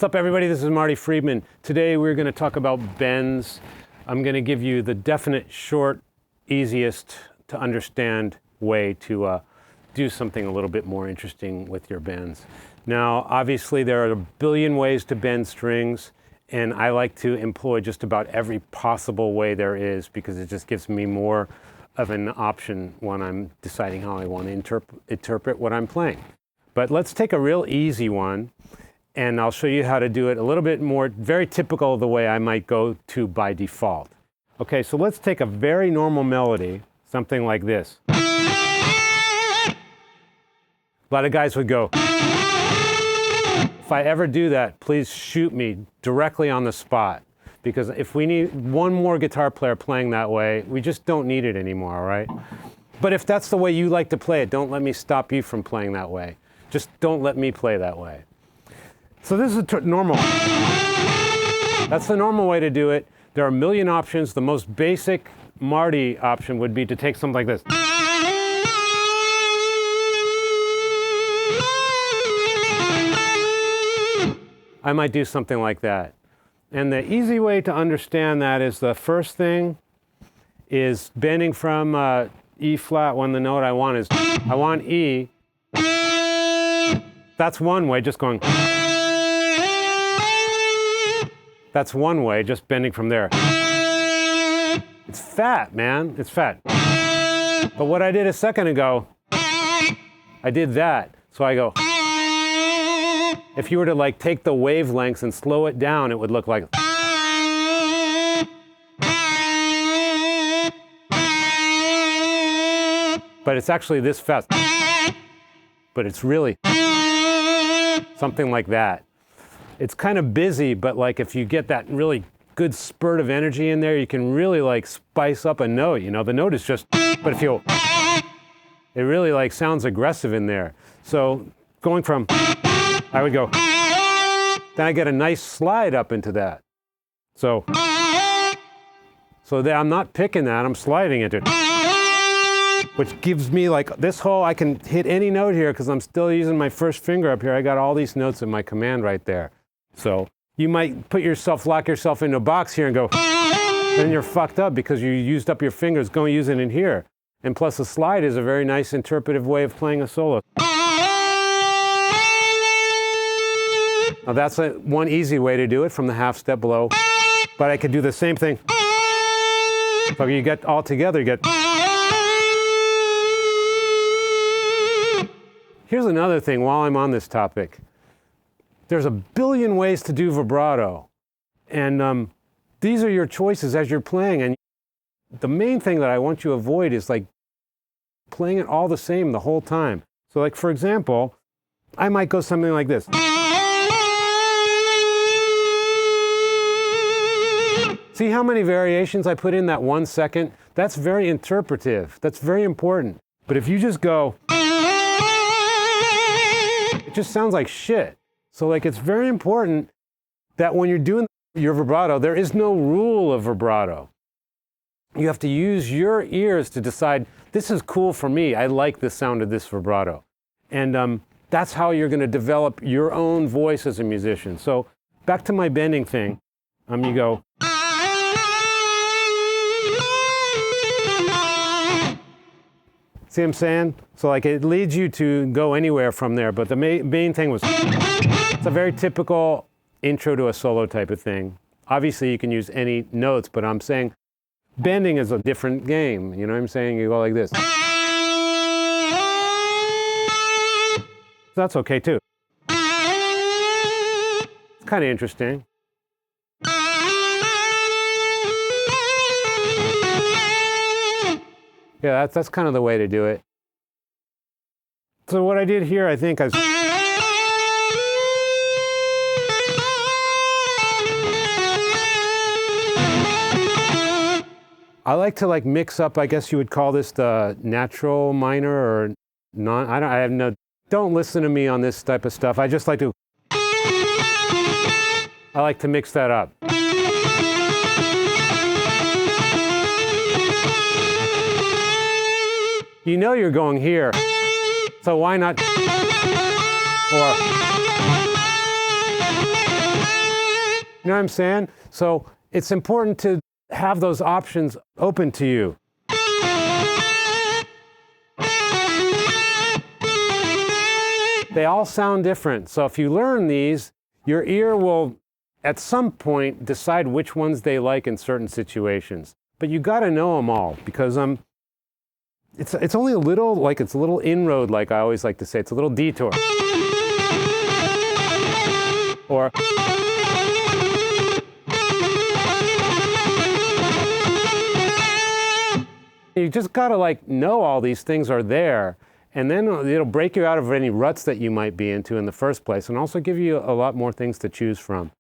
What's up, everybody? This is Marty Friedman. Today we're going to talk about bends. I'm going to give you the definite, short, easiest to understand way to do something a little bit more interesting with your bends. Now, obviously, there are a billion ways to bend strings, and I like to employ just about every possible way there is because it just gives me more of an option when I'm deciding how I want to interpret what I'm playing. But let's take a real easy one, and I'll show you how to do it a little bit more, very typical of the way I might go to by default. Okay, so let's take a very normal melody, something like this. A lot of guys would go. If I ever do that, please shoot me directly on the spot, because if we need one more guitar player playing that way, we just don't need it anymore, all right? But if that's the way you like to play it, don't let me stop you from playing that way. Just don't let me play that way. So this is normal. That's the normal way to do it. There are a million options. The most basic Marty option would be to take something like this. I might do something like that. And the easy way to understand that is the first thing is bending from E flat when the note I want is, I want E. That's one way, just going. That's one way, just bending from there. It's fat, man, it's fat. But what I did a second ago, I did that. So I go. If you were to like take the wavelengths and slow it down, it would look like. But it's actually this fast. But it's really something like that. It's kind of busy, but like if you get that really good spurt of energy in there, you can really like spice up a note. You know, the note is just, but if you, it really like sounds aggressive in there. So going from, I would go, then I get a nice slide up into that. So that I'm not picking that, I'm sliding into it. Which gives me like this whole, I can hit any note here because I'm still using my first finger up here. I got all these notes in my command right there. So you might lock yourself into a box here and go, then you're fucked up because you used up your fingers, go use it in here. And plus the slide is a very nice interpretive way of playing a solo. Now that's one easy way to do it from the half step below. But I could do the same thing. So you get all together, you get. Here's another thing while I'm on this topic. There's a billion ways to do vibrato. And these are your choices as you're playing. And the main thing that I want you to avoid is like playing it all the same the whole time. So like, for example, I might go something like this. See how many variations I put in that 1 second? That's very interpretive. That's very important. But if you just go, it just sounds like shit. So like it's very important that when you're doing your vibrato, there is no rule of vibrato. You have to use your ears to decide, this is cool for me. I like the sound of this vibrato. And that's how you're going to develop your own voice as a musician. So back to my bending thing. You go. See what I'm saying? So like it leads you to go anywhere from there, but the main thing was, it's a very typical intro to a solo type of thing. Obviously you can use any notes, but I'm saying bending is a different game. You know what I'm saying? You go like this. That's okay too. It's kind of interesting. Yeah, that's kind of the way to do it. So what I did here, I think I like to like mix up, I guess you would call this the natural minor or non, don't listen to me on this type of stuff. I just like to, I like to mix that up. You know you're going here, so why not? Or You know what I'm saying? So it's important to have those options open to you. They all sound different. So if you learn these, your ear will, at some point, decide which ones they like in certain situations. But you got to know them all, because it's only a little, like it's a little inroad, like I always like to say. It's a little detour. Or you just got to like know all these things are there. And then it'll break you out of any ruts that you might be into in the first place, and also give you a lot more things to choose from.